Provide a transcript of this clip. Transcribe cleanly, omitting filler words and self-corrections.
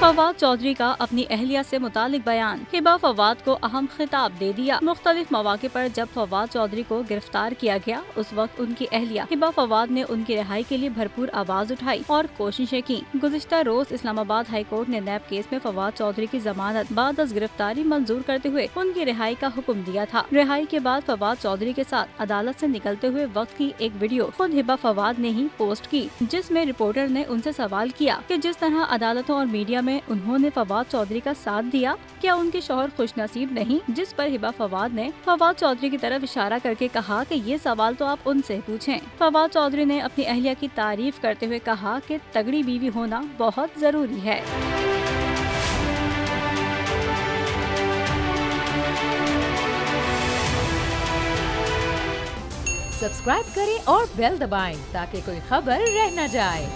फवाद चौधरी का अपनी अहलिया से मुतालिक बयान। हिबा फवाद को अहम खिताब दे दिया। मुख्तलिफ मौके पर जब फवाद चौधरी को गिरफ्तार किया गया, उस वक्त उनकी अहलिया हिबा फवाद ने उनकी रिहाई के लिए भरपूर आवाज उठाई और कोशिशें की। गुज़िश्ता रोज इस्लामाबाद हाई कोर्ट ने नैब केस में फवाद चौधरी की जमानत बाद अज़ गिरफ्तारी मंजूर करते हुए उनकी रिहाई का हुक्म दिया था। रिहाई के बाद फवाद चौधरी के साथ अदालत से निकलते हुए वक्त की एक वीडियो खुद हिबा फवाद ने ही पोस्ट की, जिसमें रिपोर्टर ने उनसे सवाल किया कि जिस तरह अदालतों और मीडिया में उन्होंने फवाद चौधरी का साथ दिया, क्या उनके शौहर खुशनसीब नहीं? जिस पर हिबा फवाद ने फवाद चौधरी की तरफ इशारा करके कहा कि ये सवाल तो आप उनसे पूछें। फवाद चौधरी ने अपनी अहलिया की तारीफ करते हुए कहा कि तगड़ी बीवी होना बहुत जरूरी है। सब्सक्राइब करें और बेल दबाएं ताकि कोई खबर रह न जाए।